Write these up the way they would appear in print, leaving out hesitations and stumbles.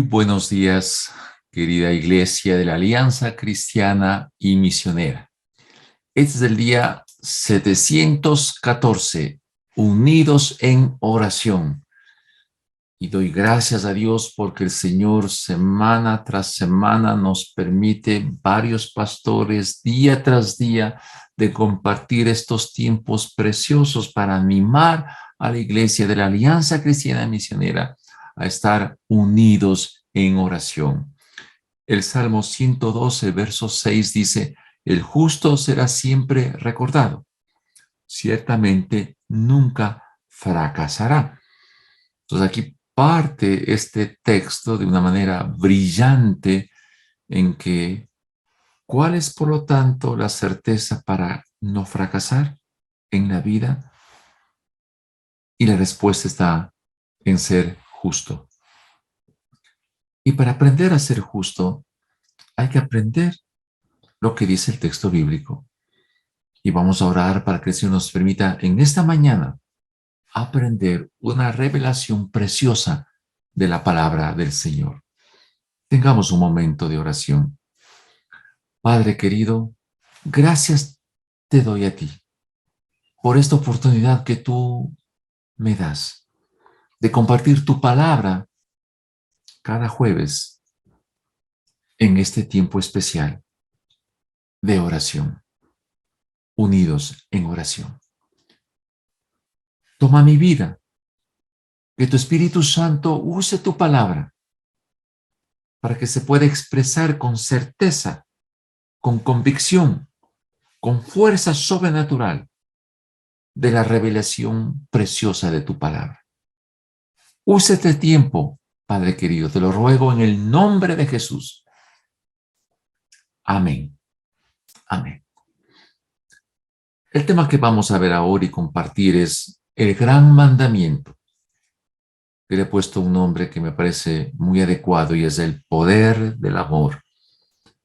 buenos días, querida Iglesia de la Alianza Cristiana y Misionera. Este es el día 714, unidos en oración. Y doy gracias a Dios porque el Señor semana tras semana nos permite varios pastores día tras día de compartir estos tiempos preciosos para animar a la Iglesia de la Alianza Cristiana y Misionera a estar unidos en oración. El Salmo 112, verso 6 dice: el justo será siempre recordado, ciertamente nunca fracasará. Entonces aquí parte este texto de una manera brillante en que, ¿cuál es por lo tanto la certeza para no fracasar en la vida? Y la respuesta está en ser justo. Y para aprender a ser justo, hay que aprender lo que dice el texto bíblico. Y vamos a orar para que el Señor nos permita en esta mañana aprender una revelación preciosa de la palabra del Señor. Tengamos un momento de oración. Padre querido, gracias te doy a ti por esta oportunidad que tú me das de compartir tu palabra cada jueves en este tiempo especial de oración, unidos en oración. Toma mi vida, que tu Espíritu Santo use tu palabra para que se pueda expresar con certeza, con convicción, con fuerza sobrenatural de la revelación preciosa de tu palabra. Usa este tiempo, Padre querido, te lo ruego en el nombre de Jesús. Amén. Amén. El tema que vamos a ver ahora y compartir es el gran mandamiento. Le he puesto un nombre que me parece muy adecuado y es el poder del amor,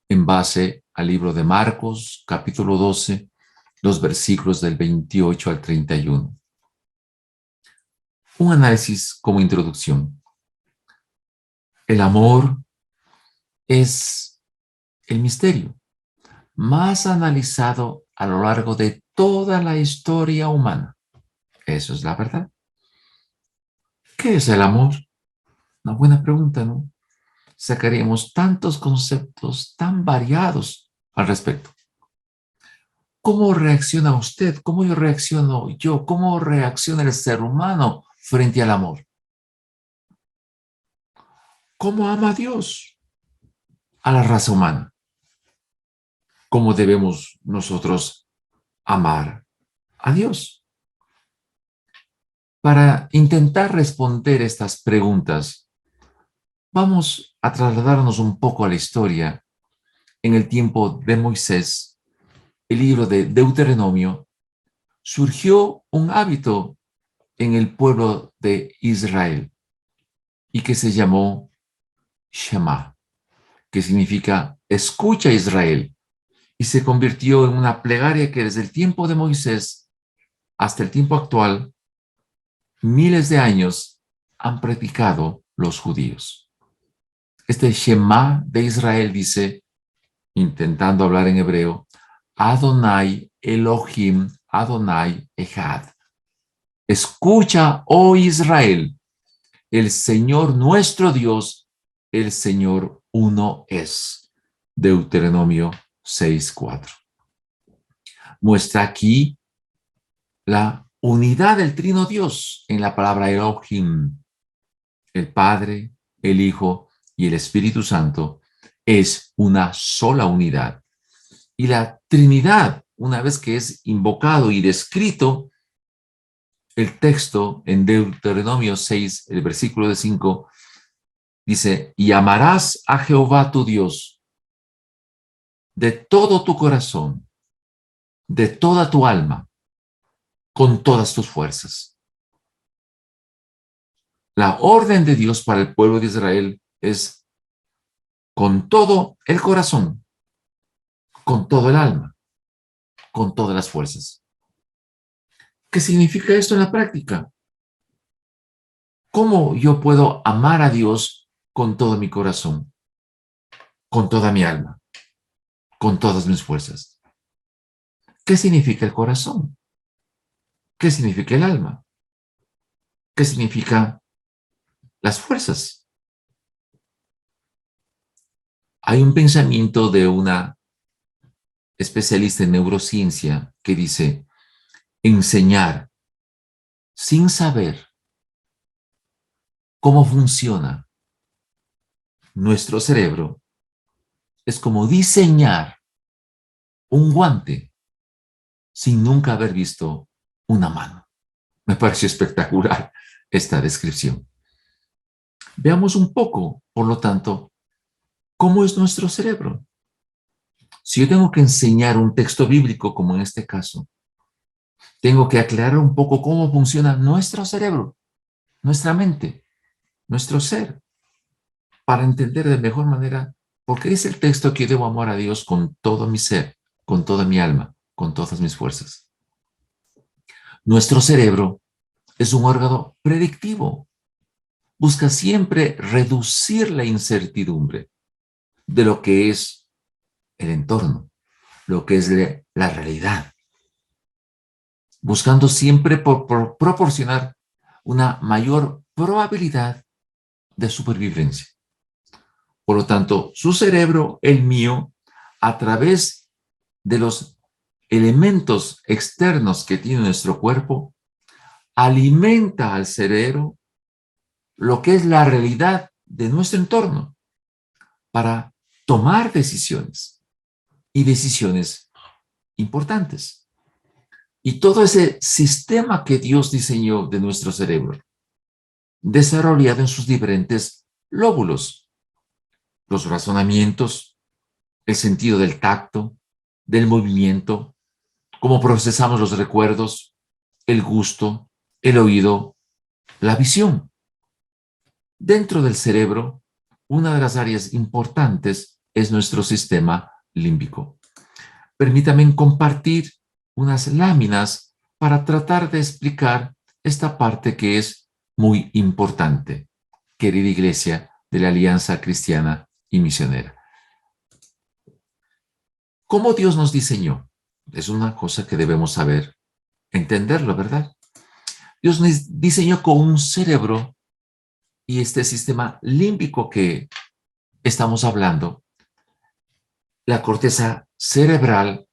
en base al libro de Marcos, capítulo 12, los versículos del 28 al 31. Un análisis como introducción. El amor es el misterio más analizado a lo largo de toda la historia humana. Eso es la verdad. ¿Qué es el amor? Una buena pregunta, ¿no? Sacaríamos tantos conceptos tan variados al respecto. ¿Cómo reacciona usted? ¿Cómo yo reacciono yo? ¿Cómo reacciona el ser humano frente al amor? ¿Cómo ama a Dios a la raza humana? ¿Cómo debemos nosotros amar a Dios? Para intentar responder estas preguntas, vamos a trasladarnos un poco a la historia en el tiempo de Moisés. El libro de Deuteronomio, surgió un hábito en el pueblo de Israel y que se llamó Shema, que significa escucha Israel, y se convirtió en una plegaria que desde el tiempo de Moisés hasta el tiempo actual, miles de años han practicado los judíos. Este Shema de Israel dice, intentando hablar en hebreo, Adonai Elohim Adonai Echad. Escucha, oh Israel, el Señor nuestro Dios, el Señor uno es. Deuteronomio 6:4. Muestra aquí la unidad del Trino Dios en la palabra Elohim. El Padre, el Hijo y el Espíritu Santo es una sola unidad. Y la Trinidad, una vez que es invocado y descrito, el texto en Deuteronomio 6, el versículo de 5, dice, y amarás a Jehová tu Dios de todo tu corazón, de toda tu alma, con todas tus fuerzas. La orden de Dios para el pueblo de Israel es con todo el corazón, con todo el alma, con todas las fuerzas. ¿Qué significa esto en la práctica? ¿Cómo yo puedo amar a Dios con todo mi corazón, con toda mi alma, con todas mis fuerzas. ¿Qué significa el corazón? ¿Qué significa el alma? ¿Qué significa las fuerzas? Hay un pensamiento de una especialista en neurociencia que dice, enseñar sin saber cómo funciona nuestro cerebro es como diseñar un guante sin nunca haber visto una mano. Me pareció espectacular esta descripción. Veamos un poco, por lo tanto, cómo es nuestro cerebro. Si yo tengo que enseñar un texto bíblico, como en este caso, tengo que aclarar un poco cómo funciona nuestro cerebro, nuestra mente, nuestro ser, para entender de mejor manera por qué dice el texto que yo debo amar a Dios con todo mi ser, con toda mi alma, con todas mis fuerzas. Nuestro cerebro es un órgano predictivo. Busca siempre reducir la incertidumbre de lo que es el entorno, lo que es la realidad, buscando siempre por proporcionar una mayor probabilidad de supervivencia. Por lo tanto, su cerebro, el mío, a través de los elementos externos que tiene nuestro cuerpo, alimenta al cerebro lo que es la realidad de nuestro entorno para tomar decisiones y decisiones importantes. Y todo ese sistema que Dios diseñó de nuestro cerebro, desarrollado en sus diferentes lóbulos, los razonamientos, el sentido del tacto, del movimiento, cómo procesamos los recuerdos, el gusto, el oído, la visión. Dentro del cerebro, una de las áreas importantes es nuestro sistema límbico. Permítanme compartir unas láminas para tratar de explicar esta parte que es muy importante, querida Iglesia de la Alianza Cristiana y Misionera. ¿Cómo Dios nos diseñó? Es una cosa que debemos saber, entenderlo, ¿verdad? Dios nos diseñó con un cerebro y este sistema límbico que estamos hablando, la corteza cerebral,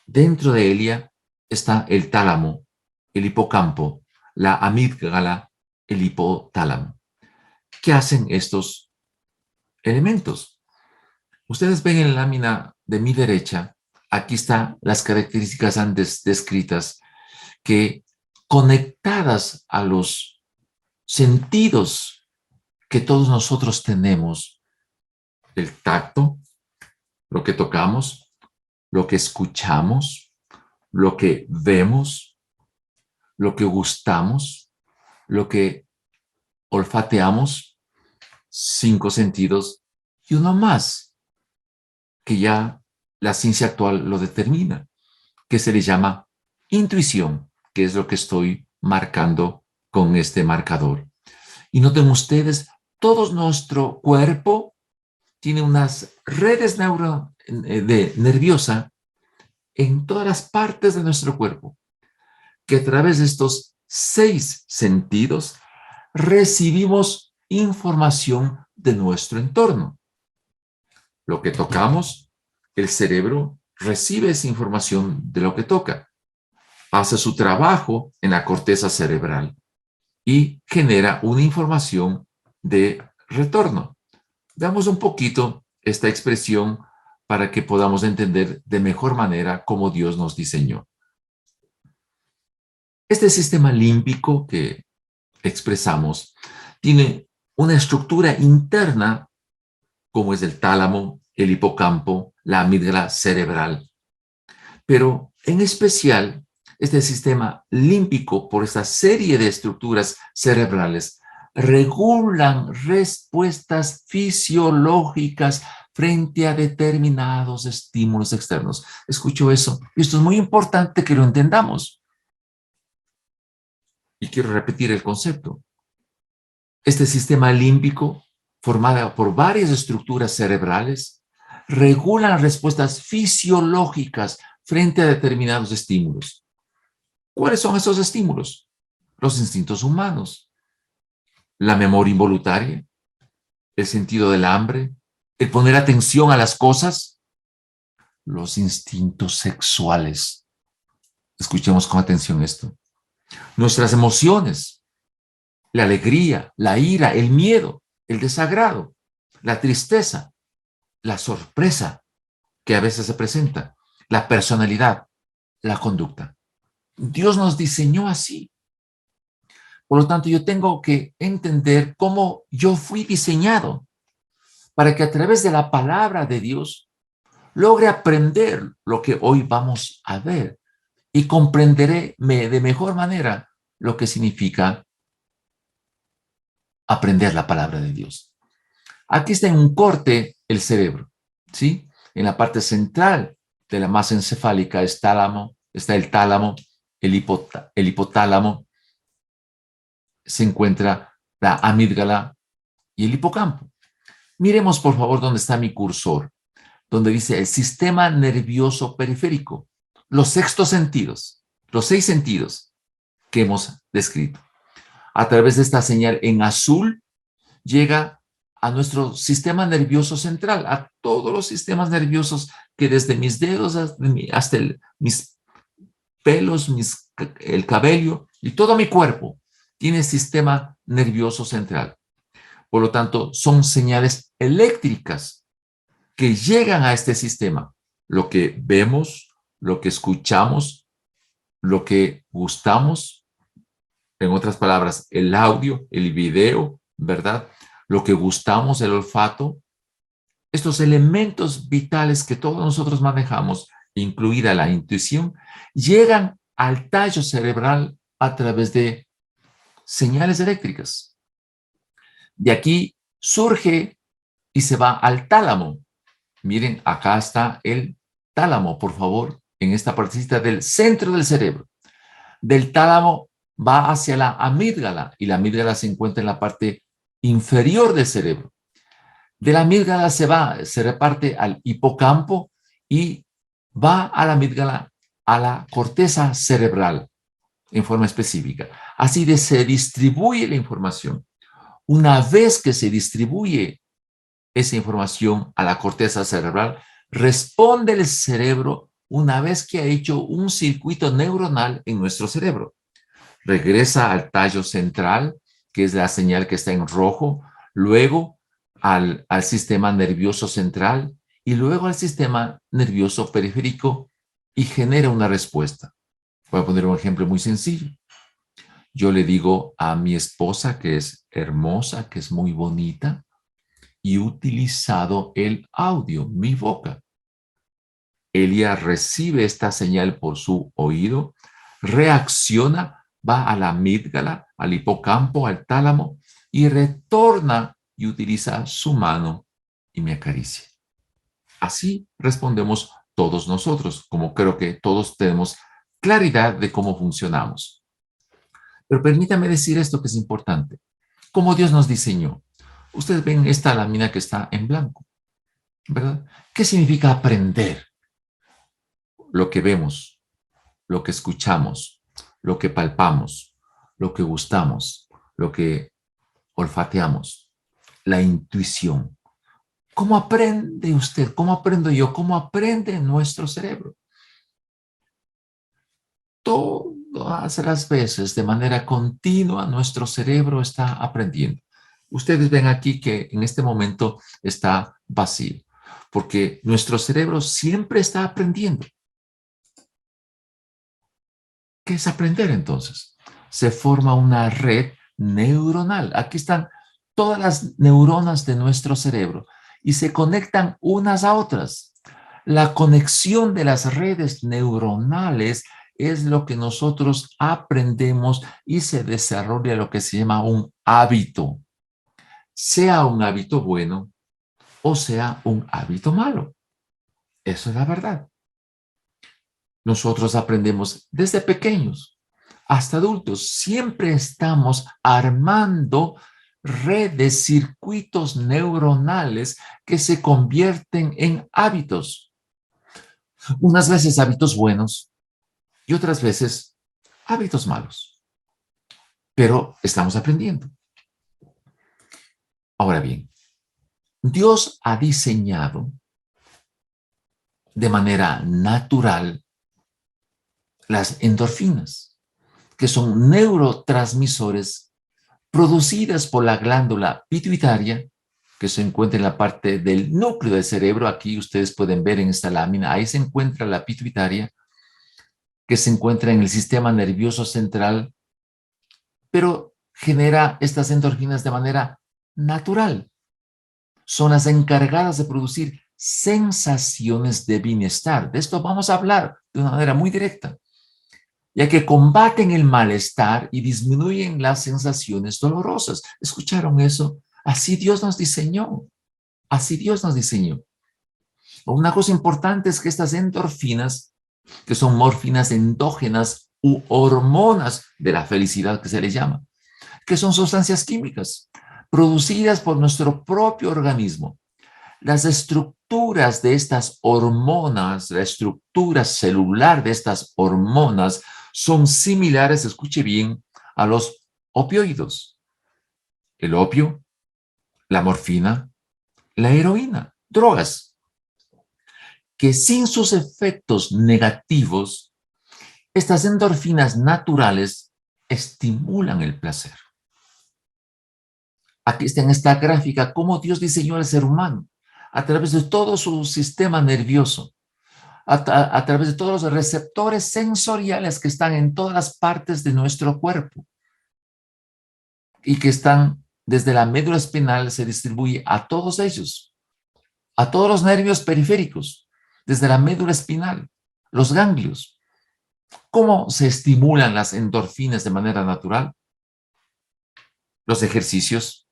dentro de ella está el tálamo, el hipocampo, la amígdala, el hipotálamo. ¿Qué hacen estos elementos? Ustedes ven en la lámina de mi derecha, aquí están las características antes descritas que conectadas a los sentidos que todos nosotros tenemos, el tacto, lo que tocamos, lo que escuchamos, lo que vemos, lo que gustamos, lo que olfateamos, 5 sentidos y uno más, que ya la ciencia actual lo determina, que se le llama intuición, que es lo que estoy marcando con este marcador. Y noten ustedes, todo nuestro cuerpo tiene unas redes nerviosa en todas las partes de nuestro cuerpo, que a través de estos 6 sentidos recibimos información de nuestro entorno. Lo que tocamos, el cerebro recibe esa información de lo que toca, hace su trabajo en la corteza cerebral y genera una información de retorno. Veamos un poquito esta expresión para que podamos entender de mejor manera cómo Dios nos diseñó. Este sistema límbico que expresamos tiene una estructura interna como es el tálamo, el hipocampo, la amígdala cerebral. Pero en especial, este sistema límbico, por esta serie de estructuras cerebrales, regulan respuestas fisiológicas frente a determinados estímulos externos. Escucho eso. Y esto es muy importante que lo entendamos. Y quiero repetir el concepto. Este sistema límbico formada por varias estructuras cerebrales, regulan respuestas fisiológicas frente a determinados estímulos. ¿Cuáles son esos estímulos? Los instintos humanos, la memoria involuntaria, el sentido del hambre, el poner atención a las cosas, los instintos sexuales. Escuchemos con atención esto. Nuestras emociones, la alegría, la ira, el miedo, el desagrado, la tristeza, la sorpresa que a veces se presenta, la personalidad, la conducta. Dios nos diseñó así. Por lo tanto, yo tengo que entender cómo yo fui diseñado para que a través de la palabra de Dios logre aprender lo que hoy vamos a ver y comprenderé de mejor manera lo que significa aprender la palabra de Dios. Aquí está en un corte el cerebro, ¿sí? En la parte central de la masa encefálica está el tálamo, el hipotálamo, se encuentra la amígdala y el hipocampo. Miremos por favor dónde está mi cursor, donde dice el sistema nervioso periférico, los sextos sentidos, los 6 sentidos que hemos descrito. A través de esta señal en azul llega a nuestro sistema nervioso central, a todos los sistemas nerviosos que desde mis dedos hasta mis pelos, el cabello y todo mi cuerpo tiene sistema nervioso central. Por lo tanto, son señales eléctricas que llegan a este sistema. Lo que vemos, lo que escuchamos, lo que gustamos, en otras palabras, el audio, el video, ¿verdad? Lo que gustamos, el olfato, estos elementos vitales que todos nosotros manejamos, incluida la intuición, llegan al tallo cerebral a través de señales eléctricas. De aquí surge y se va al tálamo. Miren, acá está el tálamo, por favor, en esta partecita del centro del cerebro. Del tálamo va hacia la amígdala y la amígdala se encuentra en la parte inferior del cerebro. De la amígdala se reparte al hipocampo y va a la amígdala a la corteza cerebral en forma específica. Así se distribuye la información. Una vez que se distribuye esa información a la corteza cerebral, responde el cerebro una vez que ha hecho un circuito neuronal en nuestro cerebro. Regresa al tallo central, que es la señal que está en rojo, luego al sistema nervioso central y luego al sistema nervioso periférico y genera una respuesta. Voy a poner un ejemplo muy sencillo. Yo le digo a mi esposa que es hermosa, que es muy bonita, y he utilizado el audio, mi boca. Ella recibe esta señal por su oído, reacciona, va a la amígdala, al hipocampo, al tálamo y retorna y utiliza su mano y me acaricia. Así respondemos todos nosotros, como creo que todos tenemos claridad de cómo funcionamos. Pero permítame decir esto que es importante. Como Dios nos diseñó. Ustedes ven esta lámina que está en blanco, ¿verdad? ¿Qué significa aprender? Lo que vemos, lo que escuchamos, lo que palpamos, lo que gustamos, lo que olfateamos, la intuición. ¿Cómo aprende usted? ¿Cómo aprendo yo? ¿Cómo aprende nuestro cerebro? Todas las veces, de manera continua, nuestro cerebro está aprendiendo. Ustedes ven aquí que en este momento está vacío, porque nuestro cerebro siempre está aprendiendo. ¿Qué es aprender entonces? Se forma una red neuronal. Aquí están todas las neuronas de nuestro cerebro y se conectan unas a otras. La conexión de las redes neuronales es lo que nosotros aprendemos y se desarrolla lo que se llama un hábito. Sea un hábito bueno o sea un hábito malo. Eso es la verdad. Nosotros aprendemos desde pequeños hasta adultos. Siempre estamos armando red de circuitos neuronales que se convierten en hábitos. Unas veces hábitos buenos y otras veces hábitos malos. Pero estamos aprendiendo. Ahora bien, Dios ha diseñado de manera natural las endorfinas, que son neurotransmisores producidas por la glándula pituitaria, que se encuentra en la parte del núcleo del cerebro. Aquí ustedes pueden ver en esta lámina, ahí se encuentra la pituitaria, que se encuentra en el sistema nervioso central, pero genera estas endorfinas de manera natural. Son las encargadas de producir sensaciones de bienestar. De esto vamos a hablar de una manera muy directa, ya que combaten el malestar y disminuyen las sensaciones dolorosas. ¿Escucharon eso? Así Dios nos diseñó. Así Dios nos diseñó. Una cosa importante es que estas endorfinas, que son morfinas endógenas u hormonas de la felicidad que se les llama, que son sustancias químicas producidas por nuestro propio organismo. Las estructuras de estas hormonas, la estructura celular de estas hormonas son similares, escuche bien, a los opioides. El opio, la morfina, la heroína, drogas, que sin sus efectos negativos, estas endorfinas naturales estimulan el placer. Aquí está en esta gráfica cómo Dios diseñó al ser humano a través de todo su sistema nervioso, a través de todos los receptores sensoriales que están en todas las partes de nuestro cuerpo y que están desde la médula espinal, se distribuye a todos ellos, a todos los nervios periféricos, desde la médula espinal, los ganglios. ¿Cómo se estimulan las endorfinas de manera natural? Los ejercicios,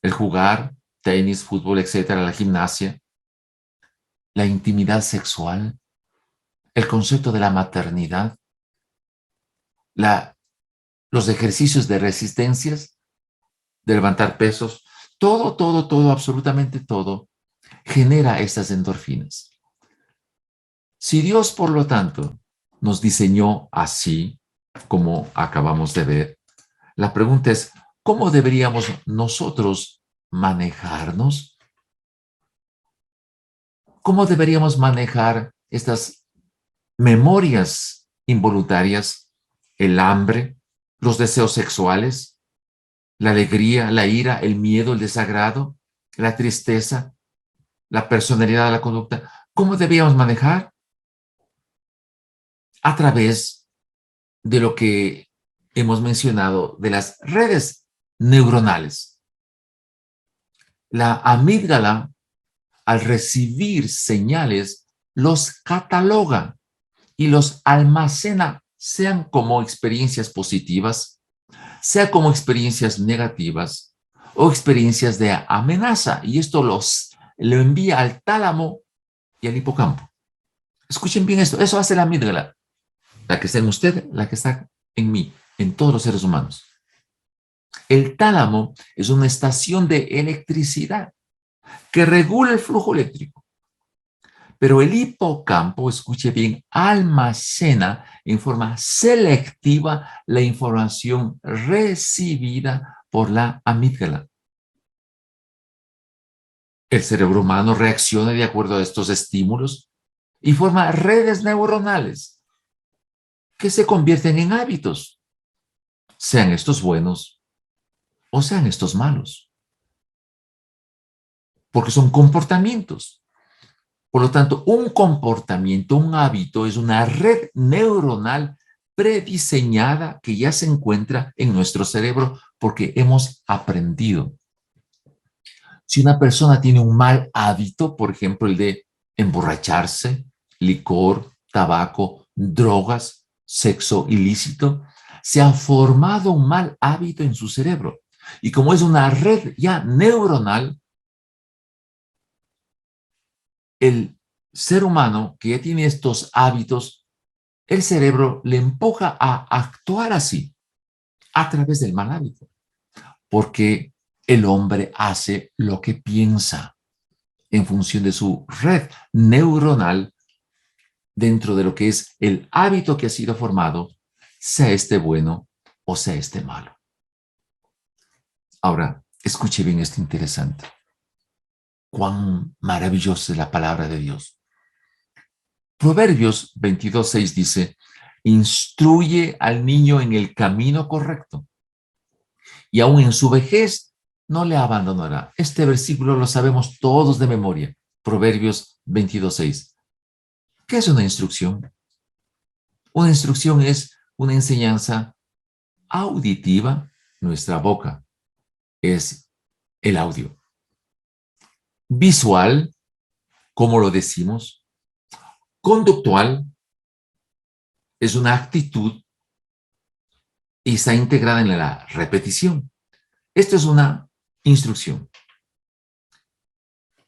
el jugar, tenis, fútbol, etcétera, la gimnasia, la intimidad sexual, el concepto de la maternidad, los ejercicios de resistencias, de levantar pesos, todo, absolutamente todo, genera estas endorfinas. Si Dios, por lo tanto, nos diseñó así, como acabamos de ver, la pregunta es, ¿cómo deberíamos nosotros manejarnos? ¿Cómo deberíamos manejar estas memorias involuntarias, el hambre, los deseos sexuales, la alegría, la ira, el miedo, el desagrado, la tristeza, la personalidad, la conducta? ¿Cómo debíamos manejar? A través de lo que hemos mencionado de las redes neuronales. La amígdala, al recibir señales, los cataloga y los almacena, sean como experiencias positivas, sea como experiencias negativas o experiencias de amenaza. Y esto lo envía al tálamo y al hipocampo. Escuchen bien esto, eso hace la amígdala, la que está en usted, la que está en mí, en todos los seres humanos. El tálamo es una estación de electricidad que regula el flujo eléctrico. Pero el hipocampo, escuche bien, almacena en forma selectiva la información recibida por la amígdala. El cerebro humano reacciona de acuerdo a estos estímulos y forma redes neuronales que se convierten en hábitos, sean estos buenos o sean estos malos, porque son comportamientos. Por lo tanto, un comportamiento, un hábito, es una red neuronal prediseñada que ya se encuentra en nuestro cerebro porque hemos aprendido. Si una persona tiene un mal hábito, por ejemplo, el de emborracharse, licor, tabaco, drogas, sexo ilícito, se ha formado un mal hábito en su cerebro. Y como es una red ya neuronal, el ser humano que ya tiene estos hábitos, el cerebro le empuja a actuar así, a través del mal hábito. Porque El hombre hace lo que piensa en función de su red neuronal dentro de lo que es el hábito que ha sido formado, sea este bueno o sea este malo. Ahora, escuche bien esto interesante. Cuán maravillosa es la palabra de Dios. Proverbios 22:6 dice, instruye al niño en el camino correcto y aún en su vejez no le abandonará. Este versículo lo sabemos todos de memoria. Proverbios 22:6. ¿Qué es una instrucción? Una instrucción es una enseñanza auditiva. Nuestra boca es el audio. Visual, como lo decimos. Conductual, es una actitud y está integrada en la repetición. Esto es una instrucción.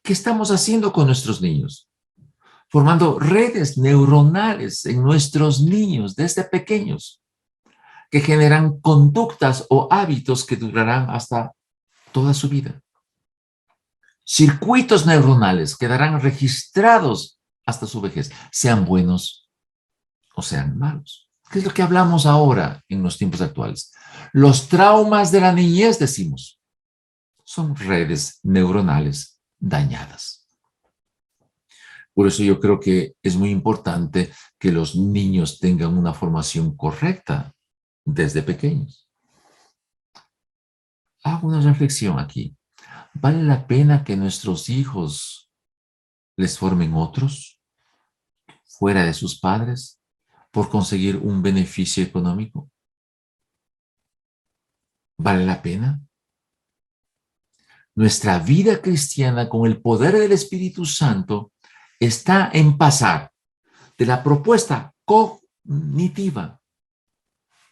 ¿Qué estamos haciendo con nuestros niños? Formando redes neuronales en nuestros niños desde pequeños que generan conductas o hábitos que durarán hasta toda su vida. Circuitos neuronales quedarán registrados hasta su vejez, sean buenos o sean malos. ¿Qué es lo que hablamos ahora en los tiempos actuales? Los traumas de la niñez, decimos, son redes neuronales dañadas. Por eso yo creo que es muy importante que los niños tengan una formación correcta desde pequeños. Hago una reflexión aquí. ¿Vale la pena que nuestros hijos les formen otros fuera de sus padres por conseguir un beneficio económico? ¿Vale la pena? Nuestra vida cristiana con el poder del Espíritu Santo está en pasar de la propuesta cognitiva,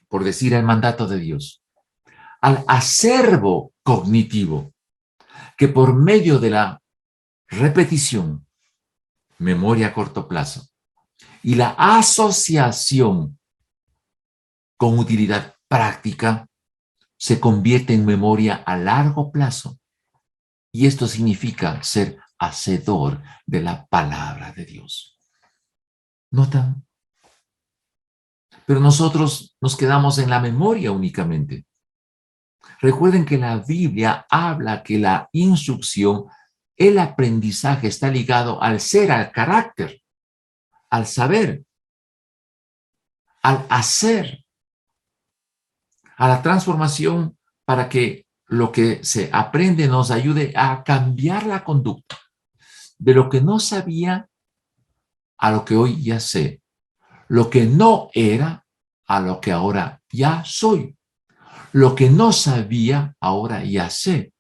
por decir el mandato de Dios, al acervo cognitivo, que por medio de la repetición, memoria a corto plazo, y la asociación con utilidad práctica, se convierte en memoria a largo plazo. Y esto significa ser hacedor de la palabra de Dios. ¿Notan? Pero nosotros nos quedamos en la memoria únicamente. Recuerden que la Biblia habla que la instrucción, el aprendizaje está ligado al ser, al carácter, al saber, al hacer, a la transformación para que lo que se aprende nos ayude a cambiar la conducta de lo que no sabía a lo que hoy ya sé, lo que no era a lo que ahora ya soy, lo que no sabía ahora ya sé,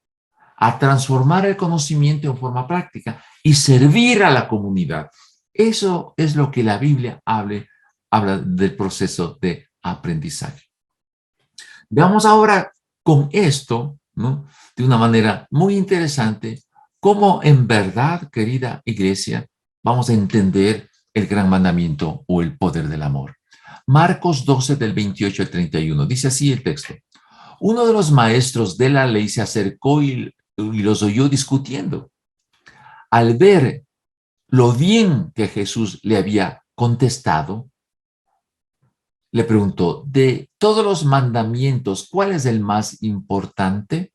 a transformar el conocimiento en forma práctica y servir a la comunidad. Eso es lo que la Biblia habla del proceso de aprendizaje. Veamos ahora con esto, ¿no?, de una manera muy interesante, cómo en verdad, querida iglesia, vamos a entender el gran mandamiento o el poder del amor. Marcos 12 del 28 al 31, dice así el texto. Uno de los maestros de la ley se acercó y los oyó discutiendo. Al ver lo bien que Jesús le había contestado, le preguntó, de todos los mandamientos, ¿cuál es el más importante?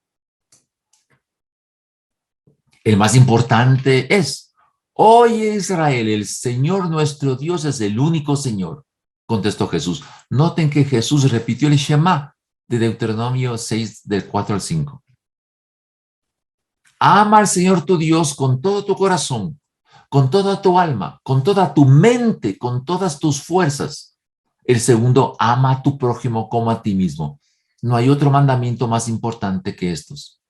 El más importante es, oye Israel, el Señor nuestro Dios es el único Señor, contestó Jesús. Noten que Jesús repitió el Shema de Deuteronomio 6, del 4 al 5. Ama al Señor tu Dios con todo tu corazón, con toda tu alma, con toda tu mente, con todas tus fuerzas. El segundo, ama a tu prójimo como a ti mismo. No hay otro mandamiento más importante que estos.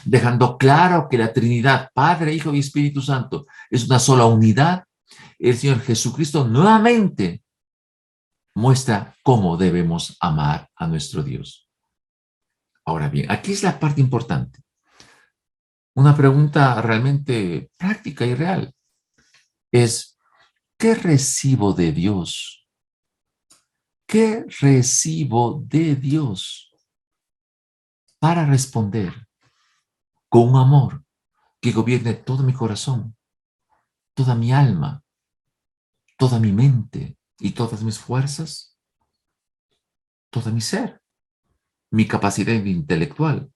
Dejando claro que la Trinidad, Padre, Hijo y Espíritu Santo, es una sola unidad, el Señor Jesucristo nuevamente muestra cómo debemos amar a nuestro Dios. Ahora bien, aquí es la parte importante. Una pregunta realmente práctica y real es, ¿qué recibo de Dios? ¿Qué recibo de Dios para responder con un amor que gobierne todo mi corazón, toda mi alma, toda mi mente y todas mis fuerzas, todo mi ser, mi capacidad intelectual,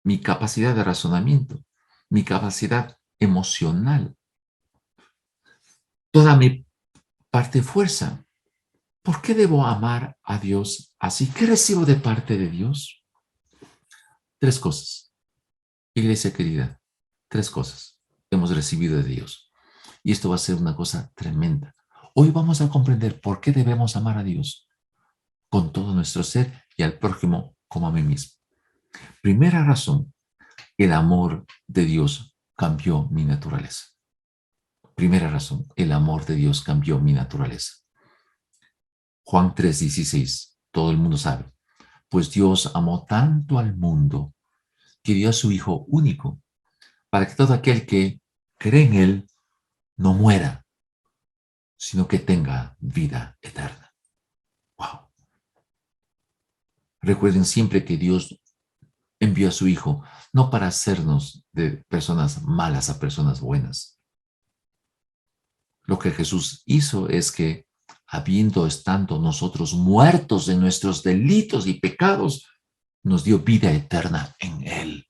mi capacidad de razonamiento, mi capacidad emocional, toda mi parte de fuerza. ¿Por qué debo amar a Dios así? ¿Qué recibo de parte de Dios? Tres cosas. Iglesia querida, tres cosas hemos recibido de Dios. Y esto va a ser una cosa tremenda. Hoy vamos a comprender por qué debemos amar a Dios con todo nuestro ser y al prójimo como a mí mismo. Primera razón, el amor de Dios cambió mi naturaleza. Primera razón, el amor de Dios cambió mi naturaleza. Juan 3:16, todo el mundo sabe. Pues Dios amó tanto al mundo que dio a su Hijo único para que todo aquel que cree en Él no muera, sino que tenga vida eterna. Wow. Recuerden siempre que Dios envió a su Hijo no para hacernos de personas malas a personas buenas. Lo que Jesús hizo es que, habiendo estando nosotros muertos en nuestros delitos y pecados, nos dio vida eterna en Él.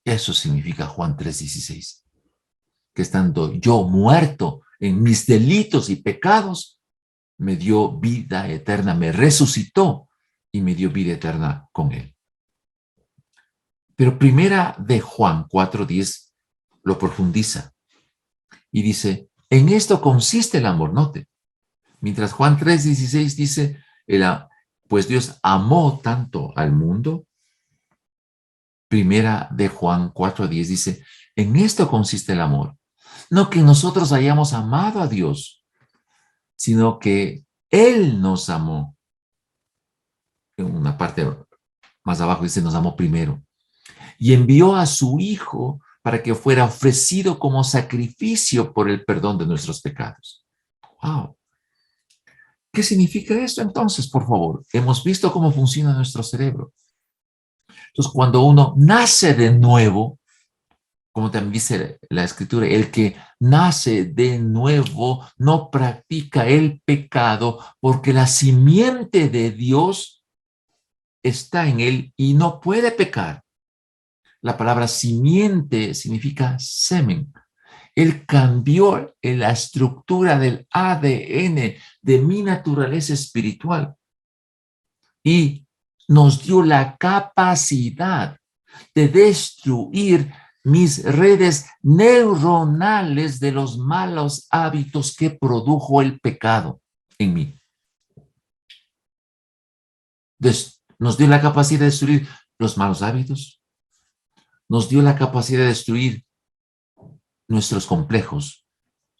Eso significa Juan 3:16. Que estando yo muerto en mis delitos y pecados, me dio vida eterna, me resucitó y me dio vida eterna con Él. Pero primera de Juan 4:10 lo profundiza y dice, en esto consiste el amor, note. Mientras Juan 3:16 dice, pues Dios amó tanto al mundo, primera de Juan 4:10 dice, en esto consiste el amor. No que nosotros hayamos amado a Dios, sino que Él nos amó. En una parte más abajo dice, nos amó primero. Y envió a su Hijo para que fuera ofrecido como sacrificio por el perdón de nuestros pecados. ¡Wow! ¿Qué significa esto entonces, por favor? Hemos visto cómo funciona nuestro cerebro. Entonces, cuando uno nace de nuevo, como también dice la Escritura, el que nace de nuevo no practica el pecado porque la simiente de Dios está en él y no puede pecar. La palabra simiente significa semen. Él cambió en la estructura del ADN de mi naturaleza espiritual y nos dio la capacidad de destruir mis redes neuronales de los malos hábitos que produjo el pecado en mí. Nos dio la capacidad de destruir los malos hábitos, nos dio la capacidad de destruir nuestros complejos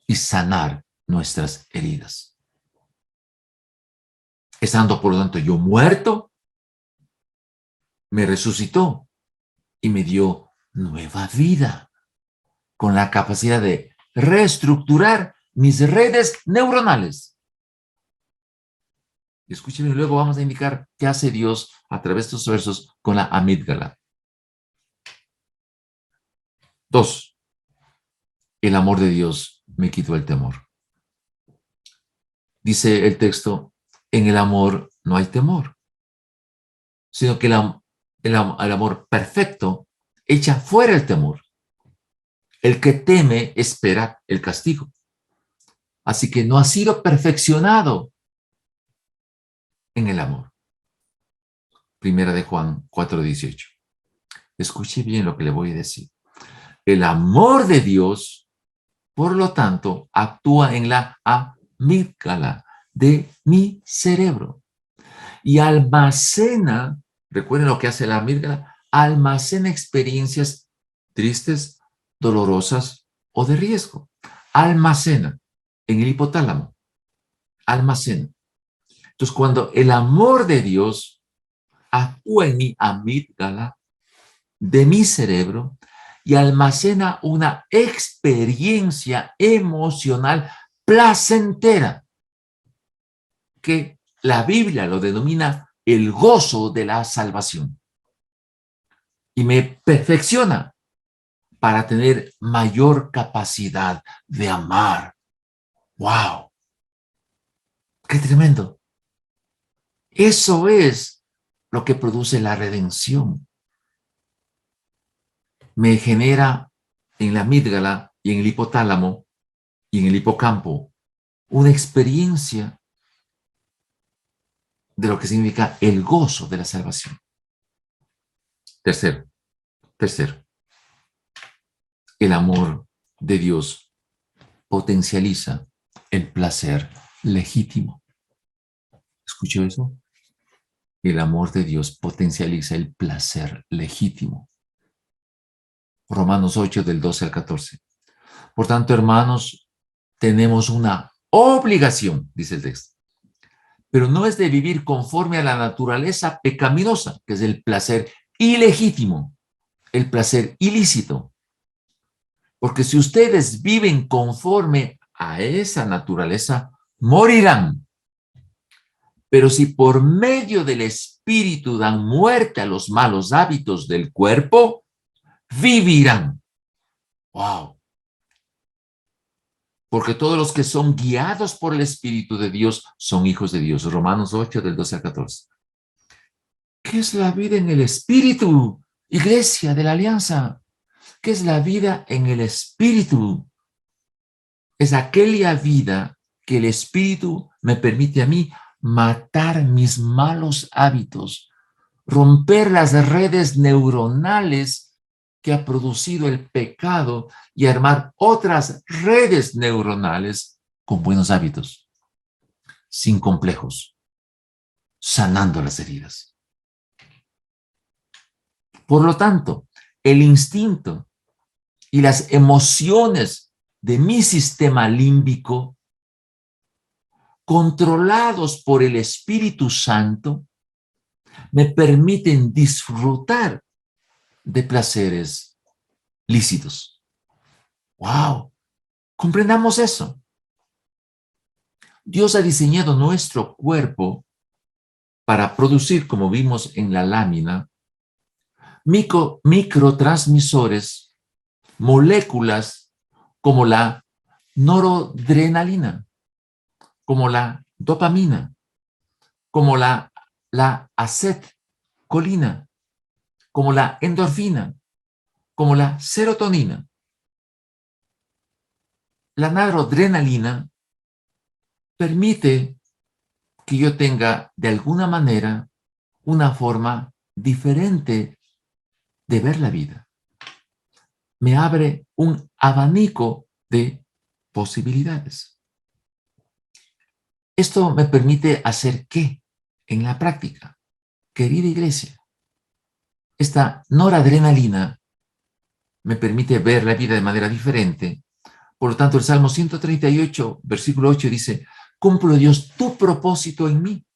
y sanar nuestras heridas. Estando, por lo tanto, yo muerto, me resucitó y me dio nueva vida con la capacidad de reestructurar mis redes neuronales. Y escúchenme, luego vamos a indicar qué hace Dios a través de estos versos con la amígdala. 2. El amor de Dios me quitó el temor. Dice el texto, en el amor no hay temor, sino que el amor perfecto echa fuera el temor. El que teme espera el castigo. Así que no ha sido perfeccionado en el amor. Primera de Juan 4:18. Escuche bien lo que le voy a decir. El amor de Dios, por lo tanto, actúa en la amígdala de mi cerebro y almacena, recuerden lo que hace la amígdala, almacena experiencias tristes, dolorosas o de riesgo. Almacena en el hipotálamo. Almacena. Entonces, cuando el amor de Dios actúa en mi amígdala de mi cerebro y almacena una experiencia emocional placentera que la Biblia lo denomina el gozo de la salvación. y me perfecciona para tener mayor capacidad de amar. ¡Wow! ¡Qué tremendo! Eso es lo que produce la redención. Me genera en la amígdala y en el hipotálamo y en el hipocampo una experiencia de lo que significa el gozo de la salvación. Tercero, el amor de Dios potencializa el placer legítimo. ¿Escuchó eso? El amor de Dios potencializa el placer legítimo. Romanos 8, del 12 al 14. Por tanto, hermanos, tenemos una obligación, dice el texto, pero no es de vivir conforme a la naturaleza pecaminosa, que es el placer ilegítimo, el placer ilícito. Porque si ustedes viven conforme a esa naturaleza, morirán. Pero si por medio del Espíritu dan muerte a los malos hábitos del cuerpo, vivirán. ¡Wow! Porque todos los que son guiados por el Espíritu de Dios son hijos de Dios. Romanos 8, del 12 al 14. ¿Qué es la vida en el Espíritu? Iglesia de la Alianza. ¿Qué es la vida en el Espíritu? Es aquella vida que el Espíritu me permite a mí matar mis malos hábitos, romper las redes neuronales que ha producido el pecado y armar otras redes neuronales con buenos hábitos, sin complejos, sanando las heridas. Por lo tanto, el instinto y las emociones de mi sistema límbico, controlados por el Espíritu Santo, me permiten disfrutar de placeres lícitos. ¡Wow! Comprendamos eso. Dios ha diseñado nuestro cuerpo para producir, como vimos en la lámina, microtransmisores, moléculas como la noradrenalina, como la dopamina, como la acetilcolina, como la endorfina, como la serotonina. La noradrenalina permite que yo tenga de alguna manera una forma diferente de ver la vida. Me abre un abanico de posibilidades. Esto me permite hacer ¿qué? En la práctica, querida iglesia, esta noradrenalina me permite ver la vida de manera diferente. Por lo tanto, el Salmo 138, versículo 8 dice, cumplo Dios tu propósito en mí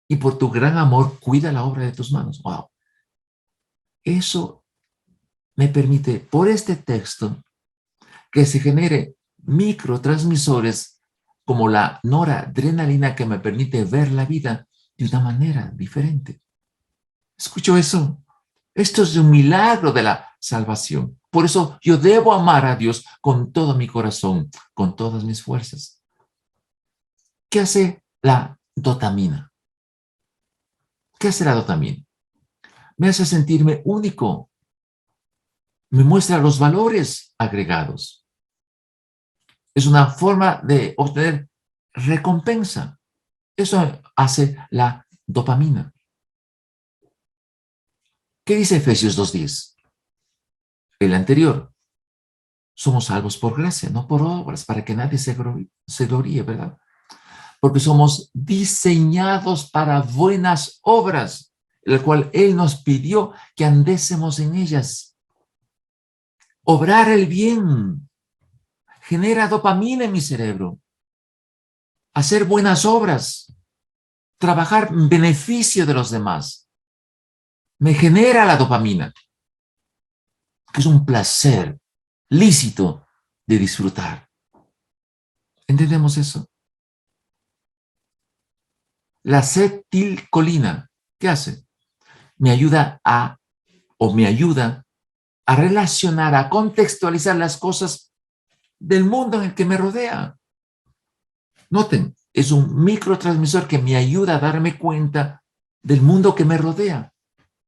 y por tu gran amor cuida la obra de tus manos. ¡Wow! Eso me permite, por este texto, que se genere microtransmisores como la noradrenalina que me permite ver la vida de una manera diferente. ¿Escucho eso? Esto es un milagro de la salvación. Por eso yo debo amar a Dios con todo mi corazón, con todas mis fuerzas. ¿Qué hace la dopamina? ¿Qué hace la dopamina? Me hace sentirme único. Me muestra los valores agregados. Es una forma de obtener recompensa. Eso hace la dopamina. ¿Qué dice Efesios 2:10? El anterior. Somos salvos por gracia, no por obras, para que nadie se gloríe, ¿verdad? Porque somos diseñados para buenas obras, el cual Él nos pidió que andésemos en ellas. Obrar el bien genera dopamina en mi cerebro. Hacer buenas obras, trabajar en beneficio de los demás, me genera la dopamina, que es un placer lícito de disfrutar. ¿Entendemos eso? La acetilcolina, ¿qué hace? Me ayuda a o me ayuda a relacionar, a contextualizar las cosas del mundo en el que me rodea. Noten, es un microtransmisor que me ayuda a darme cuenta del mundo que me rodea,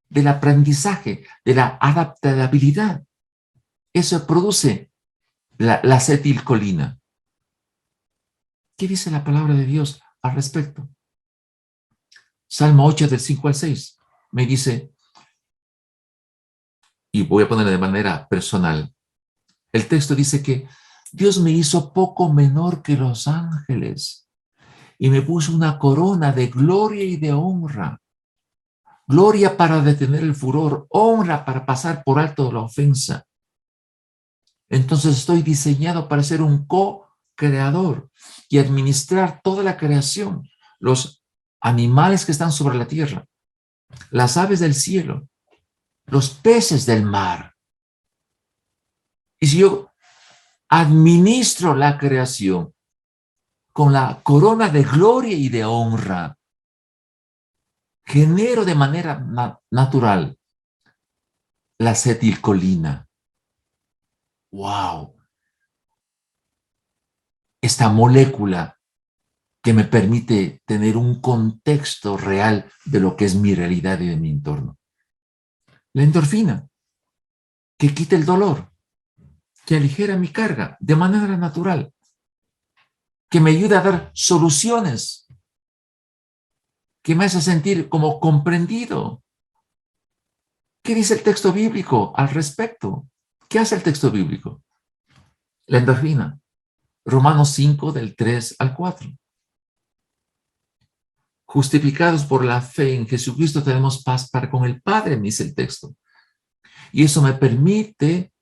del aprendizaje, de la adaptabilidad. Eso produce la acetilcolina. ¿Qué dice la palabra de Dios al respecto? Salmo 8 del 5 al 6 me dice, y voy a ponerlo de manera personal, el texto dice que Dios me hizo poco menor que los ángeles y me puso una corona de gloria y de honra. Gloria para detener el furor, honra para pasar por alto la ofensa. Entonces estoy diseñado para ser un co-creador y administrar toda la creación, los animales que están sobre la tierra, las aves del cielo, los peces del mar. Y si yo administro la creación con la corona de gloria y de honra, genero de manera natural la acetilcolina. ¡Wow! Esta molécula que me permite tener un contexto real de lo que es mi realidad y de mi entorno. La endorfina, que quita el dolor, que aligera mi carga de manera natural, que me ayuda a dar soluciones, que me hace sentir como comprendido. ¿Qué dice el texto bíblico al respecto? ¿Qué hace el texto bíblico? La endorfina. Romanos 5 del 3 al 4. Justificados por la fe en Jesucristo tenemos paz para con el Padre, me dice el texto. Y eso me permite,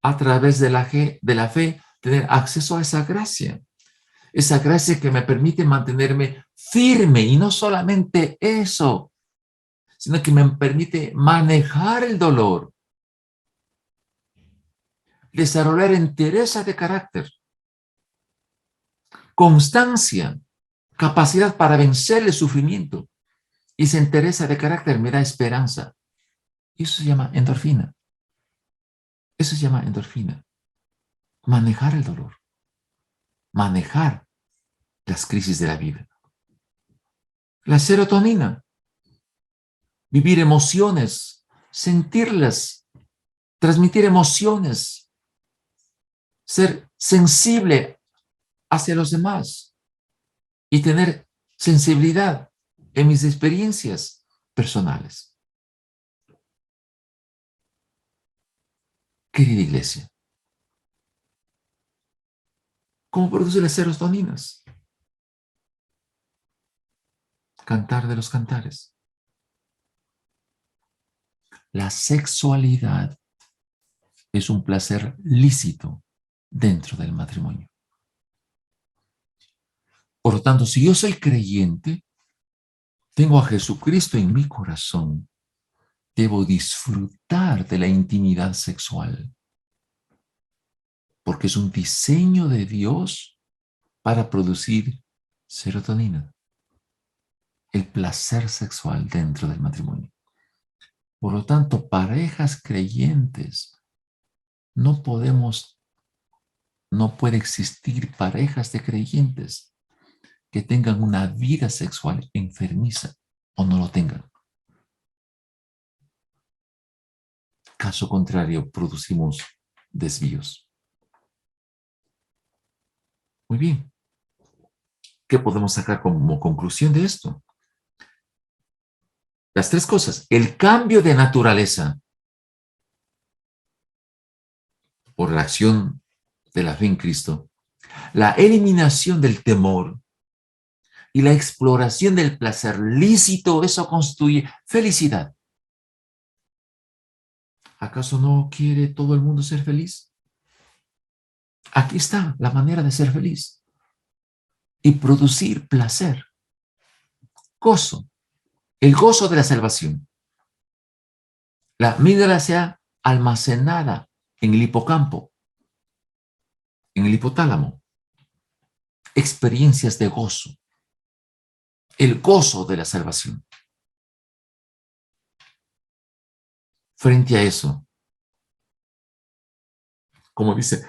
a través de la fe, tener acceso a esa gracia que me permite mantenerme firme, y no solamente eso, sino que me permite manejar el dolor, desarrollar entereza de carácter, constancia, capacidad para vencer el sufrimiento. Y esa entereza de carácter me da esperanza. Y eso se llama endorfina. Eso se llama endorfina. Manejar el dolor. Manejar las crisis de la vida. La serotonina. Vivir emociones, sentirlas, transmitir emociones, ser sensible hacia los demás y tener sensibilidad en mis experiencias personales. Querida iglesia, ¿cómo produce las serotoninas? Cantar de los cantares. La sexualidad es un placer lícito dentro del matrimonio. Por lo tanto, si yo soy creyente, tengo a Jesucristo en mi corazón, debo disfrutar de la intimidad sexual, porque es un diseño de Dios para producir serotonina, el placer sexual dentro del matrimonio. Por lo tanto, parejas creyentes, no puede existir parejas de creyentes que tengan una vida sexual enfermiza o no lo tengan. Caso contrario, producimos desvíos. Muy bien. ¿Qué podemos sacar como conclusión de esto? Las tres cosas. El cambio de naturaleza por la acción de la fe en Cristo, la eliminación del temor y la exploración del placer lícito, eso constituye felicidad. ¿Acaso no quiere todo el mundo ser feliz? Aquí está la manera de ser feliz y producir placer, gozo, el gozo de la salvación. La amígdala sea almacenada en el hipocampo, en el hipotálamo. Experiencias de gozo, el gozo de la salvación. Frente a eso, como dice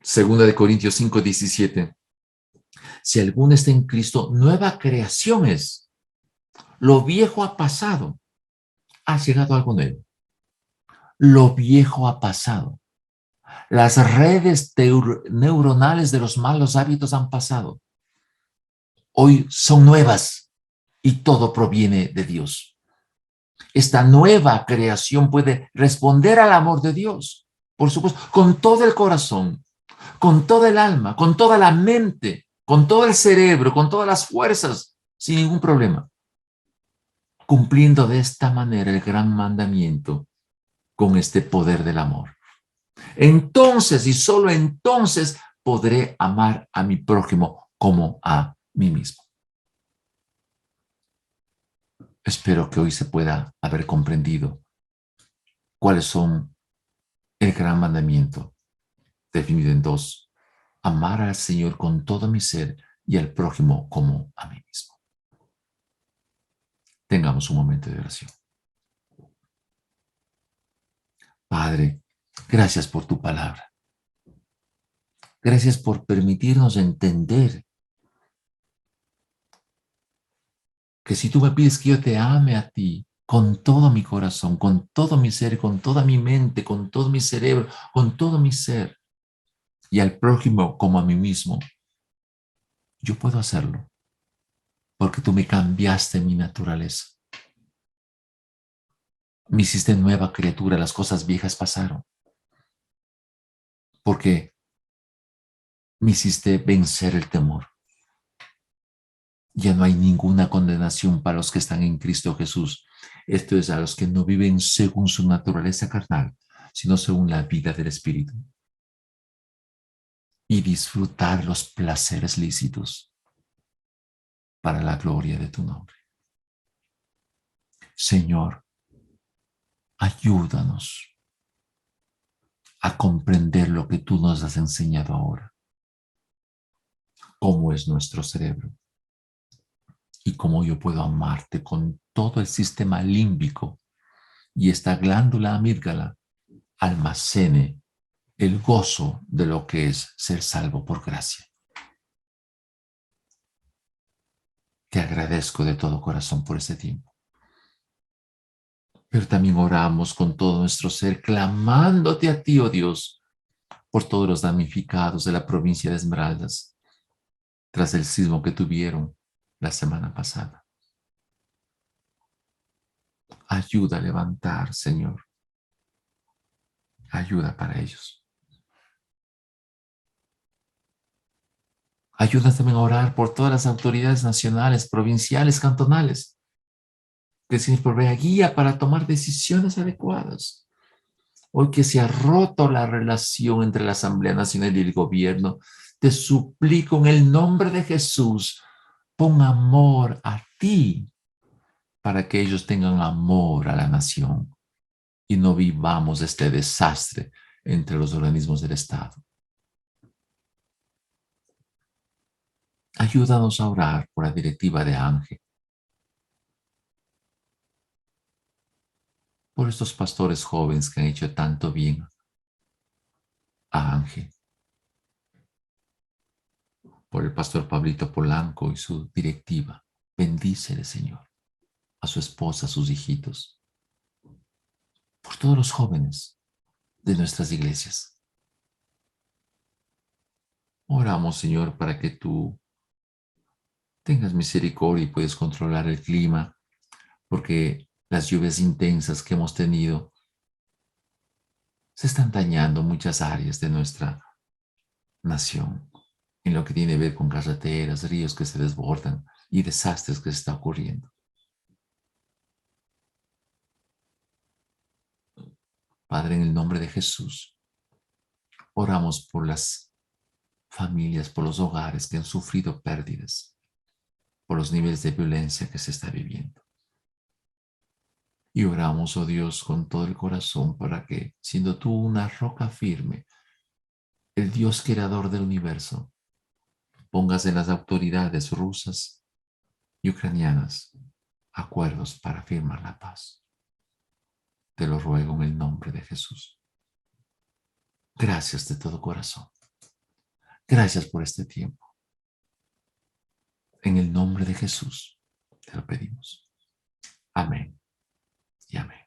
2 Corintios 5:17, si alguno está en Cristo, nueva creación es. Lo viejo ha pasado, ha llegado algo nuevo. Lo viejo ha pasado. Las redes neuronales de los malos hábitos han pasado. Hoy son nuevas y todo proviene de Dios. Esta nueva creación puede responder al amor de Dios, por supuesto, con todo el corazón, con toda el alma, con toda la mente, con todo el cerebro, con todas las fuerzas, sin ningún problema, cumpliendo de esta manera el gran mandamiento con este poder del amor. Entonces y solo entonces podré amar a mi prójimo como a mí mismo. Espero que hoy se pueda haber comprendido cuáles son el gran mandamiento definido en dos: amar al Señor con todo mi ser y al prójimo como a mí mismo. Tengamos un momento de oración. Padre, gracias por tu palabra. Gracias por permitirnos entender que si tú me pides que yo te ame a ti con todo mi corazón, con todo mi ser, con toda mi mente, con todo mi cerebro, con todo mi ser, y al prójimo como a mí mismo, yo puedo hacerlo, porque tú me cambiaste mi naturaleza. Me hiciste nueva criatura, las cosas viejas pasaron, porque me hiciste vencer el temor. Ya no hay ninguna condenación para los que están en Cristo Jesús. Esto es a los que no viven según su naturaleza carnal, sino según la vida del Espíritu. Y disfrutar los placeres lícitos para la gloria de tu nombre. Señor, ayúdanos a comprender lo que tú nos has enseñado ahora, cómo es nuestro cerebro y cómo yo puedo amarte con todo el sistema límbico y esta glándula amígdala almacene el gozo de lo que es ser salvo por gracia. Te agradezco de todo corazón por este tiempo. Pero también oramos con todo nuestro ser, clamándote a ti, oh Dios, por todos los damnificados de la provincia de Esmeraldas, tras el sismo que tuvieron la semana pasada. Ayuda a levantar, Señor. Ayuda para ellos. Ayuda también a orar por todas las autoridades nacionales, provinciales, cantonales, que se nos provea guía para tomar decisiones adecuadas. Hoy que se ha roto la relación entre la Asamblea Nacional y el gobierno, te suplico en el nombre de Jesús, pon amor a ti para que ellos tengan amor a la nación y no vivamos este desastre entre los organismos del Estado. Ayúdanos a orar por la directiva de Ángel, por estos pastores jóvenes que han hecho tanto bien a Ángel, por el pastor Pablito Polanco y su directiva. Bendícele, Señor, a su esposa, a sus hijitos, por todos los jóvenes de nuestras iglesias. Oramos, Señor, para que tú tengas misericordia y puedes controlar el clima, porque las lluvias intensas que hemos tenido se están dañando muchas áreas de nuestra nación, en lo que tiene que ver con carreteras, ríos que se desbordan y desastres que se están ocurriendo. Padre, en el nombre de Jesús, oramos por las familias, por los hogares que han sufrido pérdidas, por los niveles de violencia que se está viviendo. Y oramos, oh Dios, con todo el corazón para que, siendo tú una roca firme, el Dios creador del universo, pongas en las autoridades rusas y ucranianas acuerdos para firmar la paz. Te lo ruego en el nombre de Jesús. Gracias de todo corazón. Gracias por este tiempo. En el nombre de Jesús te lo pedimos. Amén y amén.